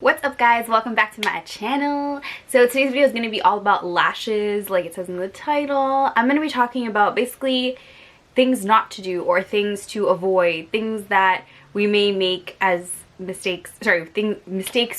What's up guys, welcome back to my channel. So today's video is going to be all about lashes, like it says in the title. I'm going to be talking about basically things not to do or things to avoid, things that we may make as mistakes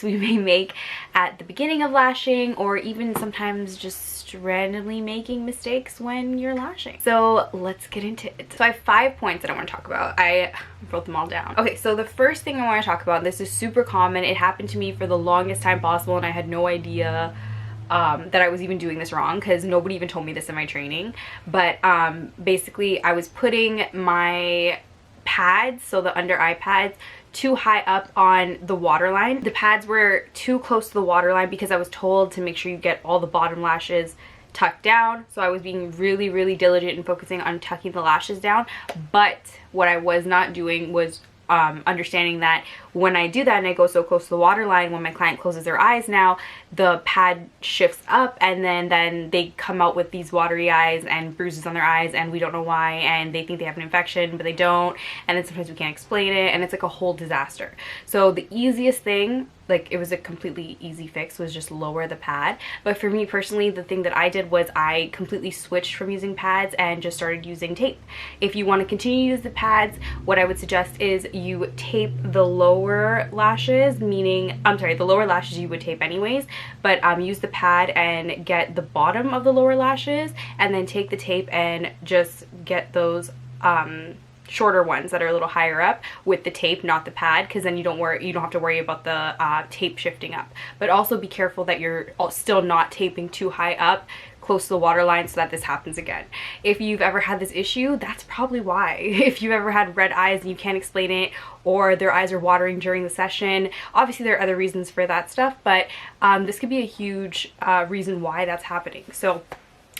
we may make at the beginning of lashing, or even sometimes just randomly making mistakes when you're lashing. So let's get into it. So I have 5 points that I want to talk about. I wrote them all down. Okay, so the first thing I want to talk about, this is super common. It happened to me for the longest time possible and I had no idea that I was even doing this wrong because nobody even told me this in my training. But basically I was putting my pads, so the under eye pads, too high up on the waterline. The pads were too close to the waterline because I was told to make sure you get all the bottom lashes tucked down. So I was being really diligent and focusing on tucking the lashes down. But what I was not doing was understanding that when I do that and I go so close to the waterline, when my client closes their eyes now, the pad shifts up and then they come out with these watery eyes and bruises on their eyes and we don't know why, and they think they have an infection but they don't, and then sometimes we can't explain it and it's like a whole disaster. So the easiest thing, like it was a completely easy fix, was just lower the pad. But for me personally, the thing that I did was I completely switched from using pads and just started using tape. If you want to continue to use the pads, what I would suggest is you tape the lower lashes, meaning, the lower lashes you would tape anyways, but use the pad and get the bottom of the lower lashes and then take the tape and just get those shorter ones that are a little higher up with the tape, not the pad, because then you don't have to worry about the tape shifting up. But also be careful that you're still not taping too high up close to the waterline so that this happens again. If you've ever had this issue, that's probably why. If you've ever had red eyes and you can't explain it, or their eyes are watering during the session, obviously there are other reasons for that stuff, but this could be a huge reason why that's happening. So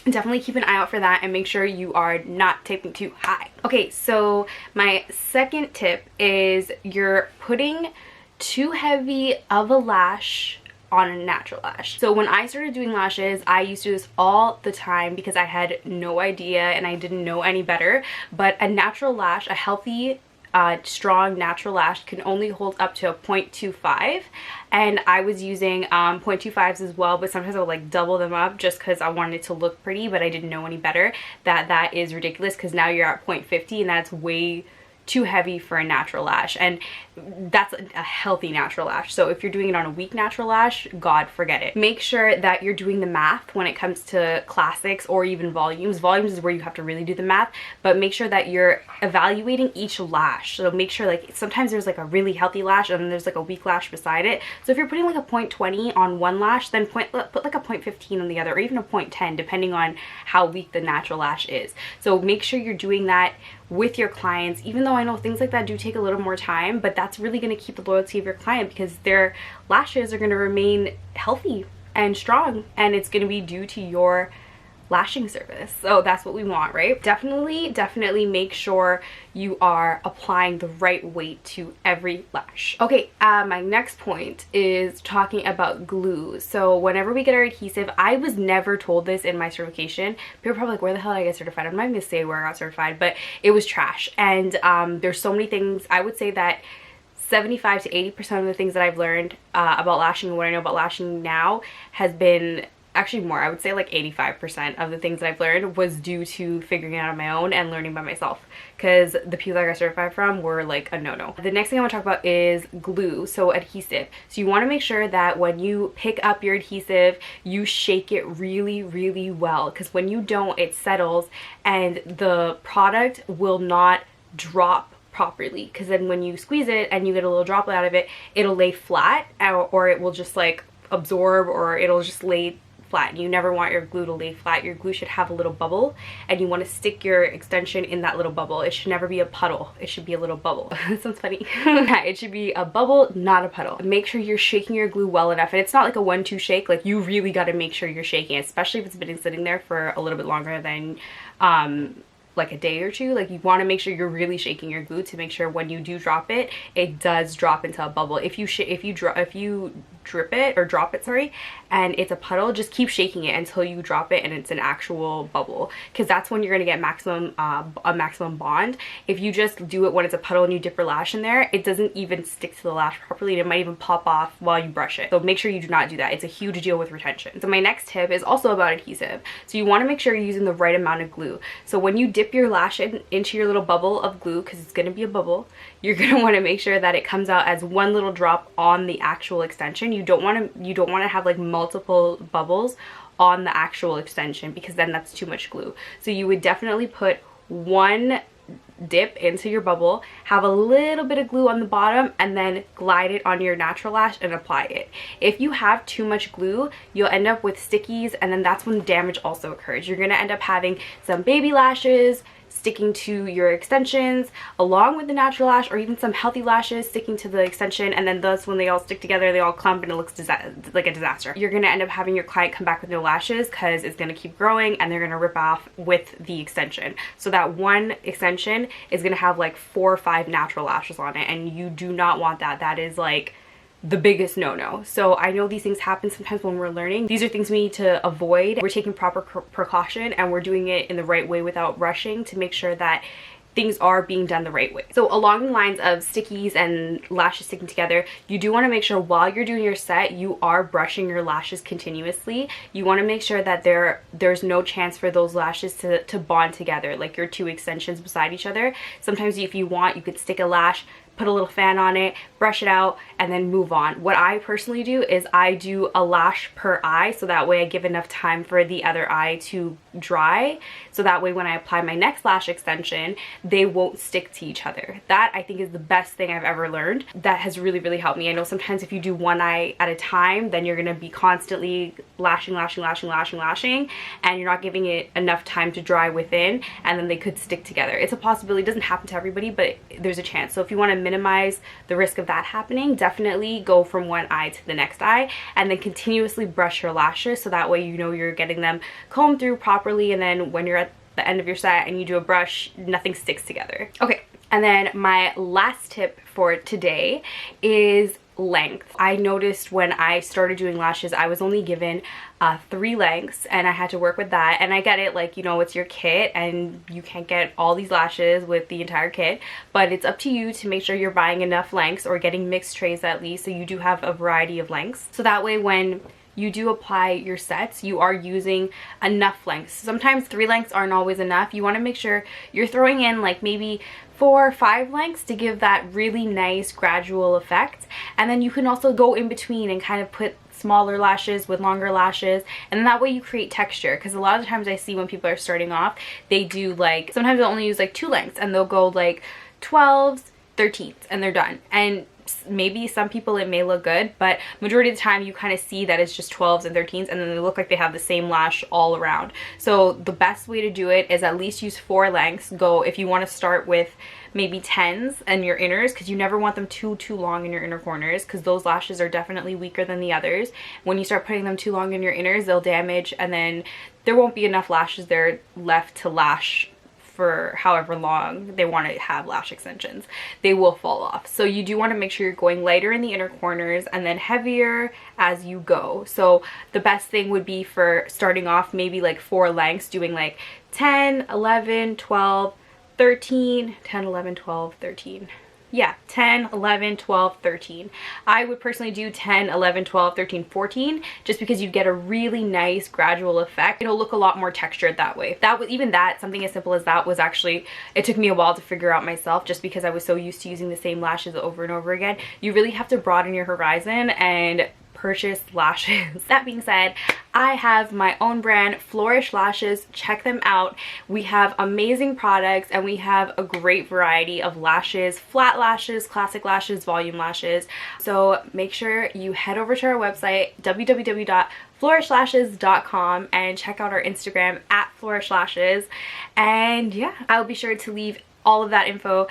definitely keep an eye out for that and make sure you are not taping too high. Okay, so my second tip is you're putting too heavy of a lash on a natural lash. So when I started doing lashes, I used to do this all the time because I had no idea and I didn't know any better. But a natural lash, a healthy strong natural lash, can only hold up to a 0.25, and I was using 0.25s as well, but sometimes I would like double them up just because I wanted it to look pretty, but I didn't know any better. That is ridiculous because now you're at 0.50 and that's way too heavy for a natural lash, and that's a healthy natural lash. So if you're doing it on a weak natural lash, God, forget it. Make sure that you're doing the math when it comes to classics or even volumes. Volumes is where you have to really do the math, but make sure that you're evaluating each lash. So make sure, like, sometimes there's like a really healthy lash and then there's like a weak lash beside it. So if you're putting like a 0.20 on one lash, then put like a 0.15 on the other, or even a 0.10 depending on how weak the natural lash is. So make sure you're doing that with your clients, even though I know things like that do take a little more time, but that's really going to keep the loyalty of your client because their lashes are going to remain healthy and strong, and it's going to be due to your lashing service. So that's what we want, right? Definitely make sure you are applying the right weight to every lash. Okay, my next point is talking about glue. So whenever we get our adhesive, I was never told this in my certification. People are probably like, where the hell did I get certified? I'm not even gonna say where I got certified, but it was trash. And there's so many things. I would say that 75 to 80% of the things that I've learned about lashing and what I know about lashing now has been, actually more, I would say like 85% of the things that I've learned was due to figuring it out on my own and learning by myself, because the people that I got certified from were like a no-no. The next thing I want to talk about is glue, so adhesive. So you want to make sure that when you pick up your adhesive, you shake it really well, because when you don't, it settles and the product will not drop properly, because then when you squeeze it and you get a little droplet out of it, it'll lay flat, or it will just like absorb, or it'll just lay flat. You never want your glue to lay flat. Your glue should have a little bubble, and you want to stick your extension in that little bubble. It should never be a puddle. It should be a little bubble. That sounds funny. It should be a bubble, not a puddle. Make sure you're shaking your glue well enough, and it's not like a 1-2 shake. Like, you really got to make sure you're shaking it, especially if it's been sitting there for a little bit longer than like a day or two. Like, you want to make sure you're really shaking your glue to make sure when you do drop it, it does drop into a bubble. If you drop it, sorry, and it's a puddle, just keep shaking it until you drop it and it's an actual bubble, because that's when you're going to get a maximum bond. If you just do it when it's a puddle and you dip your lash in there, it doesn't even stick to the lash properly, and it might even pop off while you brush it. So make sure you do not do that. It's a huge deal with retention. So my next tip is also about adhesive. So you want to make sure you're using the right amount of glue. So when you dip your lash into your little bubble of glue, because it's going to be a bubble, you're going to want to make sure that it comes out as one little drop on the actual extension. You don't want to have like multiple bubbles on the actual extension, because then that's too much glue. So you would definitely put one dip into your bubble, have a little bit of glue on the bottom, and then glide it on your natural lash and apply it. If you have too much glue, you'll end up with stickies, and then that's when damage also occurs. You're going to end up having some baby lashes sticking to your extensions along with the natural lash, or even some healthy lashes sticking to the extension, and then thus when they all stick together, they all clump and it looks like a disaster. You're going to end up having your client come back with no lashes because it's going to keep growing and they're going to rip off with the extension. So that one extension is going to have like 4 or 5 natural lashes on it, and you do not want that. That is like the biggest no-no. So I know these things happen sometimes when we're learning. These are things we need to avoid. We're taking proper precaution and we're doing it in the right way without rushing to make sure that things are being done the right way. So along the lines of stickies and lashes sticking together, you do want to make sure while you're doing your set, you are brushing your lashes continuously. You want to make sure that there's no chance for those lashes to bond together, like your 2 extensions beside each other. Sometimes if you want, you could stick a lash, put a little fan on it, brush it out, and then move on. What I personally do is I do a lash per eye, so that way I give enough time for the other eye to dry, so that way when I apply my next lash extension, they won't stick to each other. That I think is the best thing I've ever learned. That has really, really helped me. I know sometimes if you do one eye at a time, then you're gonna be constantly lashing, and you're not giving it enough time to dry within, and then they could stick together. It's a possibility. It doesn't happen to everybody, but there's a chance. So if you want to minimize the risk of that happening, definitely go from one eye to the next eye, and then continuously brush your lashes, so that way you know you're getting them combed through properly, and then when you're at the end of your set and you do a brush, nothing sticks together. Okay, and then my last tip for today is length. I noticed when I started doing lashes, I was only given 3 lengths, and I had to work with that. And I get it, like, you know, it's your kit and you can't get all these lashes with the entire kit, but it's up to you to make sure you're buying enough lengths or getting mixed trays at least, so you do have a variety of lengths, so that way when you do apply your sets, you are using enough lengths. Sometimes 3 lengths aren't always enough. You want to make sure you're throwing in like maybe 4 or 5 lengths to give that really nice gradual effect. And then you can also go in between and kind of put smaller lashes with longer lashes, and that way you create texture. Because a lot of times I see when people are starting off, they do like, sometimes they'll only use like 2 lengths, and they'll go like 12s, 13s, and they're done. And maybe some people it may look good, but majority of the time you kind of see that it's just 12s and 13s, and then they look like they have the same lash all around. So the best way to do it is at least use 4 lengths. Go, if you want to start with maybe 10s and your inners, because you never want them too long in your inner corners, because those lashes are definitely weaker than the others. When you start putting them too long in your inners, they'll damage, and then there won't be enough lashes there left to lash for however long they want to have lash extensions. They will fall off. So you do want to make sure you're going lighter in the inner corners and then heavier as you go. So the best thing would be for starting off maybe like 4 lengths, doing like 10, 11, 12, 13, 10, 11, 12, 13. Yeah, 10, 11, 12, 13. I would personally do 10, 11, 12, 13, 14, just because you get a really nice gradual effect. It'll look a lot more textured that way. That was, even that, something as simple as that was actually, it took me a while to figure out myself, just because I was so used to using the same lashes over and over again. You really have to broaden your horizon and purchase lashes. That being said, I have my own brand, Flourish Lashes. Check them out. We have amazing products, and we have a great variety of lashes, flat lashes, classic lashes, volume lashes. So make sure you head over to our website, www.flourishllashes.com, and check out our Instagram at Flourish And yeah, I'll be sure to leave all of that info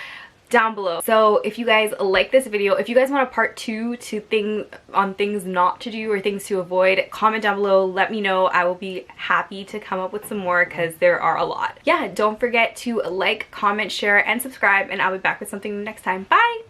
down below. So if you guys like this video, if you guys want a part 2 to things not to do or things to avoid, comment down below, let me know. I will be happy to come up with some more, because there are a lot. Yeah, don't forget to like, comment, share, and subscribe, and I'll be back with something next time. Bye!